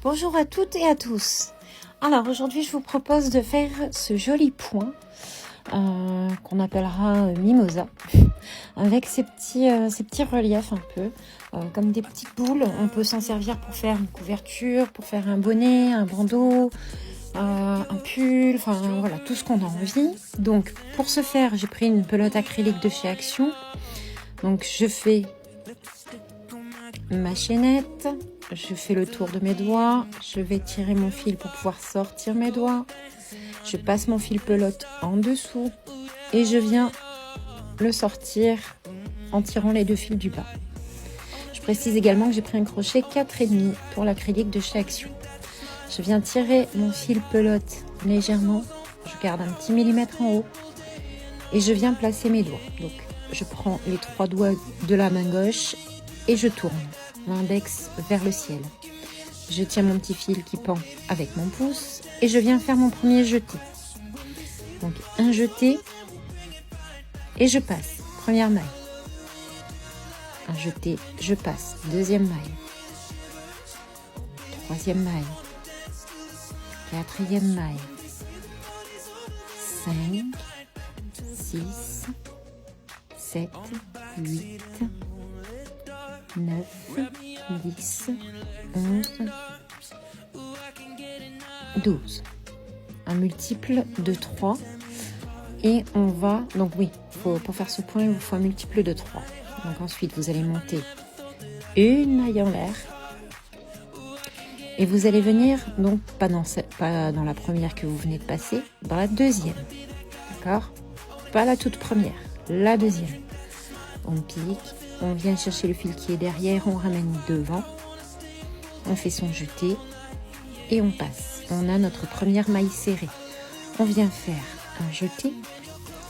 Bonjour à toutes et à tous. Alors aujourd'hui je vous propose de faire ce joli point qu'on appellera mimosa avec ces petits reliefs un peu comme des petites boules. On peut s'en servir pour faire une couverture, pour faire un bonnet, un bandeau, un pull, enfin voilà, tout ce qu'on a envie. Donc pour ce faire j'ai pris une pelote acrylique de chez Action. Donc je fais ma chaînette, je fais le tour de mes doigts, je vais tirer mon fil pour pouvoir sortir mes doigts, je passe mon fil pelote en dessous et je viens le sortir en tirant les deux fils du bas. Je précise également que j'ai pris un crochet 4,5 pour l'acrylique de chez Action. Je viens tirer mon fil pelote légèrement, je garde un petit millimètre en haut et je viens placer mes doigts. Donc je prends les 3 doigts de la main gauche et je tourne l'index vers le ciel. Je tiens mon petit fil qui pend avec mon pouce et je viens faire mon premier jeté. Donc un jeté et je passe. Première maille. Un jeté, je passe. Deuxième maille. Troisième maille. Quatrième maille. 5, 6, 7, 8, 9, 10, 11, 12. Un multiple de 3. Et on va, donc oui, pour faire ce point, il vous faut un multiple de 3. Donc ensuite, vous allez monter une maille en l'air. Et vous allez venir, donc pas dans la première que vous venez de passer, dans la deuxième. D'accord? Pas la toute première, la deuxième. On pique, on vient chercher le fil qui est derrière, on ramène devant. On fait son jeté et on passe. On a notre première maille serrée. On vient faire un jeté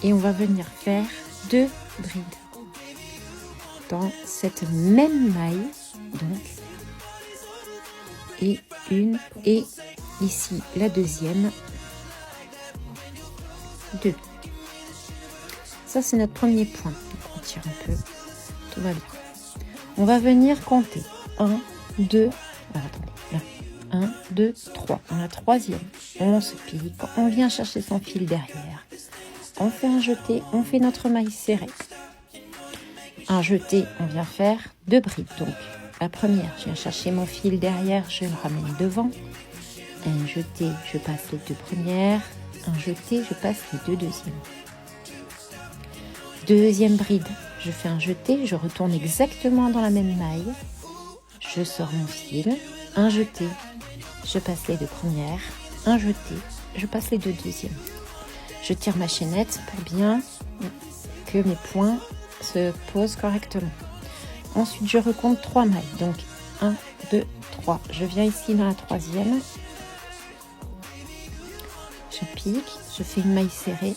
et on va venir faire 2 brides dans cette même maille, donc, et une, et ici la deuxième, 2. Ça c'est notre premier point. Donc, on tire un peu, tout va bien. On va venir compter 1, 2, attendez, là. 1, 2, 3. Dans la troisième, on se pique, on vient chercher son fil derrière. On fait un jeté, on fait notre maille serrée. Un jeté, on vient faire 2 brides. Donc, la première, je viens chercher mon fil derrière, je le ramène devant. Un jeté, je passe les 2 premières. Un jeté, je passe les 2 deuxièmes. Deuxième bride, je fais un jeté, je retourne exactement dans la même maille. Je sors mon fil, un jeté, je passe les 2 premières. Un jeté, je passe les 2 deuxièmes. Je tire ma chaînette pour bien que mes points se posent correctement. Ensuite, je recompte 3 mailles. Donc, 1, 2, 3. Je viens ici dans la troisième. Je pique, je fais une maille serrée.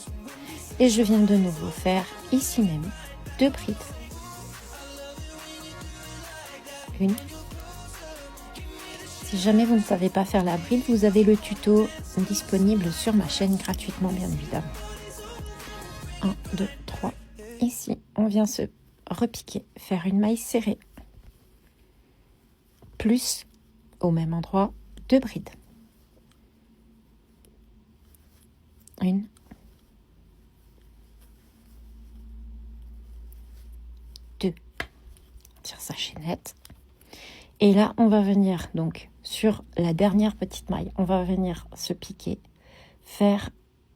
Et je viens de nouveau faire ici même 2 brides. Une. Si jamais vous ne savez pas faire la bride, vous avez le tuto disponible sur ma chaîne gratuitement, bien évidemment. 1, 2, 3. Ici, on vient se repiquer, faire une maille serrée. Plus, au même endroit, 2 brides. 1. 2. On tire sa chaînette. Et là, on va venir donc sur la dernière petite maille, on va venir se piquer, faire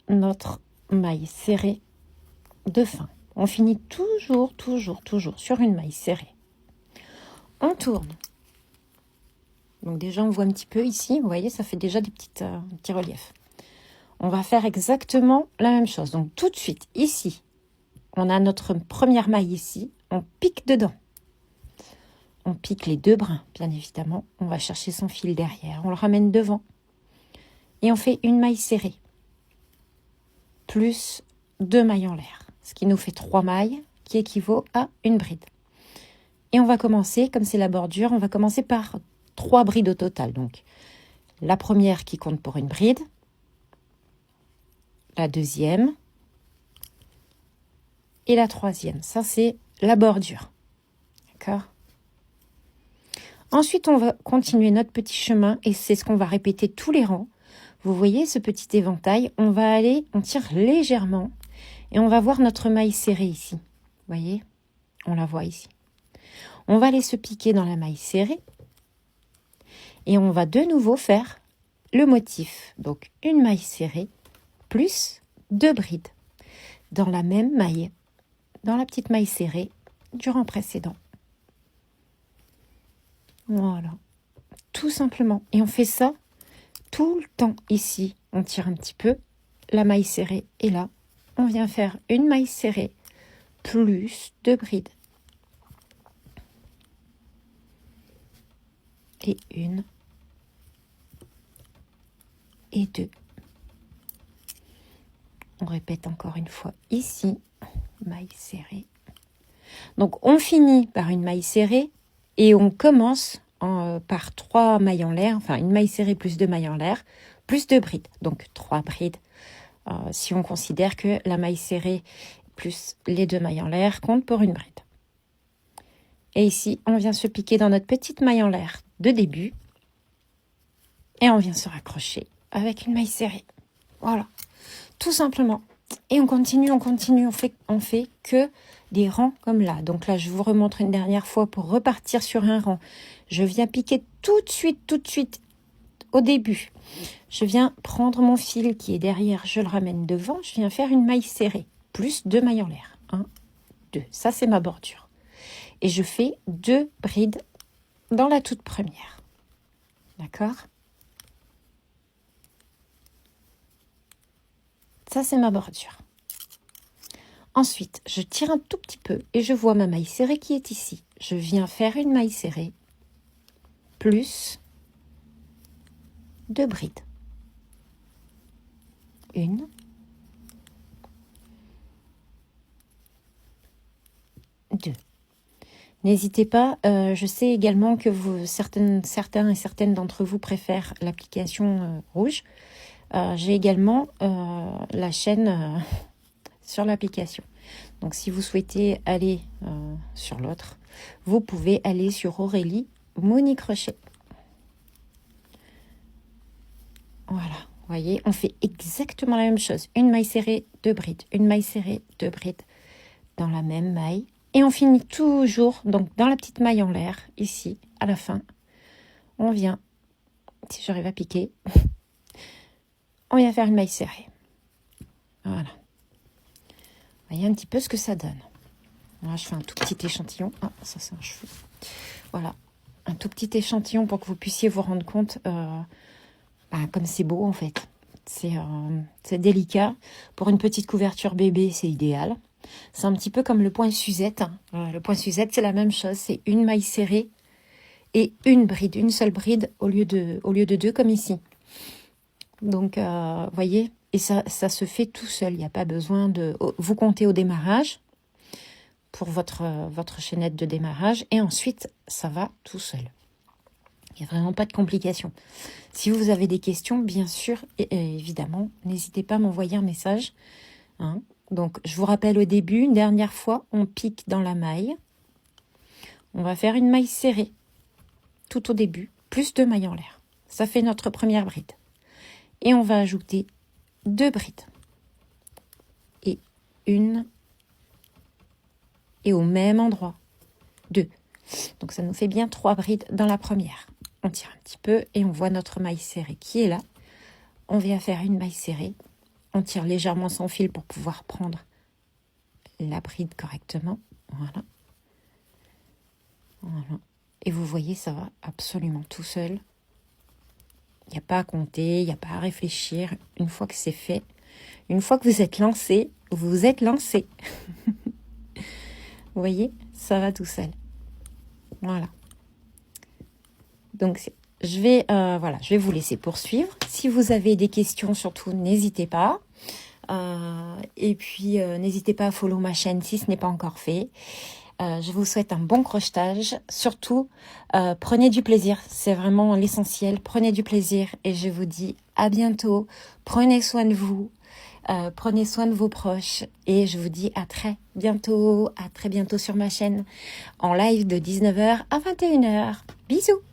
notre maille serrée de fin. On finit toujours sur une maille serrée. On tourne. Donc déjà, on voit un petit peu ici, vous voyez, ça fait déjà des petits reliefs. On va faire exactement la même chose. Donc tout de suite, ici, on a notre première maille ici, on pique dedans. On pique les 2 brins, bien évidemment. On va chercher son fil derrière. On le ramène devant. Et on fait une maille serrée. Plus 2 mailles en l'air. Ce qui nous fait 3 mailles, qui équivaut à une bride. Et on va commencer, comme c'est la bordure, on va commencer par 3 brides au total. Donc, la première qui compte pour une bride. La deuxième. Et la troisième. Ça, c'est la bordure. D'accord ? Ensuite, on va continuer notre petit chemin et c'est ce qu'on va répéter tous les rangs. Vous voyez ce petit éventail, on tire légèrement et on va voir notre maille serrée ici. Vous voyez, on la voit ici. On va aller se piquer dans la maille serrée et on va de nouveau faire le motif. Donc, une maille serrée plus 2 brides dans la même maille, dans la petite maille serrée du rang précédent. Voilà, tout simplement. Et on fait ça tout le temps ici. On tire un petit peu, la maille serrée et là, on vient faire une maille serrée plus 2 brides. Et 1 et 2. On répète encore une fois ici, maille serrée. Donc on finit par une maille serrée et on commence par 3 mailles en l'air, enfin une maille serrée plus 2 mailles en l'air, plus 2 brides, donc 3 brides. Si on considère que la maille serrée plus les 2 mailles en l'air compte pour une bride. Et ici, on vient se piquer dans notre petite maille en l'air de début et on vient se raccrocher avec une maille serrée. Voilà, tout simplement. Et on continue, on fait que des rangs comme là. Donc là, je vous remontre une dernière fois pour repartir sur un rang. Je viens piquer tout de suite au début. Je viens prendre mon fil qui est derrière, je le ramène devant, je viens faire une maille serrée, plus 2 mailles en l'air. 1, 2, ça c'est ma bordure. Et je fais 2 brides dans la toute première. D'accord ? Ça c'est ma bordure. Ensuite, je tire un tout petit peu et je vois ma maille serrée qui est ici. Je viens faire une maille serrée plus 2 brides. 1, 2. N'hésitez pas, je sais également que certains et certaines d'entre vous préfèrent l'application rouge. J'ai également la chaîne sur l'application. Donc si vous souhaitez aller sur l'autre, vous pouvez aller sur Aurélie Moni Crochet. Voilà, vous voyez, on fait exactement la même chose. Une maille serrée, 2 brides. Une maille serrée, 2 brides dans la même maille. Et on finit toujours donc dans la petite maille en l'air, ici, à la fin. On vient, si j'arrive à piquer, on vient faire une maille serrée. Voilà. Vous voyez un petit peu ce que ça donne. Là, je fais un tout petit échantillon. Ah, ça c'est un cheveu. Voilà, un tout petit échantillon pour que vous puissiez vous rendre compte comme c'est beau en fait. C'est délicat. Pour une petite couverture bébé, c'est idéal. C'est un petit peu comme le point Suzette. Le point Suzette, c'est la même chose. C'est une maille serrée et une bride, une seule bride au lieu de 2 comme ici. Donc, vous voyez, et ça se fait tout seul. Il n'y a pas besoin de... Vous comptez au démarrage pour votre chaînette de démarrage et ensuite, ça va tout seul. Il n'y a vraiment pas de complications. Si vous avez des questions, bien sûr, évidemment, n'hésitez pas à m'envoyer un message. Donc, je vous rappelle au début, une dernière fois, on pique dans la maille. On va faire une maille serrée tout au début, plus 2 mailles en l'air. Ça fait notre première bride. Et on va ajouter 2 brides. Et 1. Et au même endroit, 2. Donc, ça nous fait bien 3 brides dans la première. On tire un petit peu et on voit notre maille serrée qui est là. On vient faire une maille serrée. On tire légèrement son fil pour pouvoir prendre la bride correctement. Voilà. Voilà. Et vous voyez, ça va absolument tout seul. Il n'y a pas à compter, il n'y a pas à réfléchir. Une fois que c'est fait, une fois que vous êtes lancé, vous êtes lancé. Vous voyez, ça va tout seul. Voilà. Donc, je vais vous laisser poursuivre. Si vous avez des questions, surtout, n'hésitez pas. Et puis, n'hésitez pas à follow ma chaîne si ce n'est pas encore fait. Je vous souhaite un bon crochetage. Surtout, prenez du plaisir. C'est vraiment l'essentiel. Prenez du plaisir et je vous dis à bientôt. Prenez soin de vous. Prenez soin de vos proches et je vous dis à très bientôt sur ma chaîne en live de 19h à 21h. Bisous!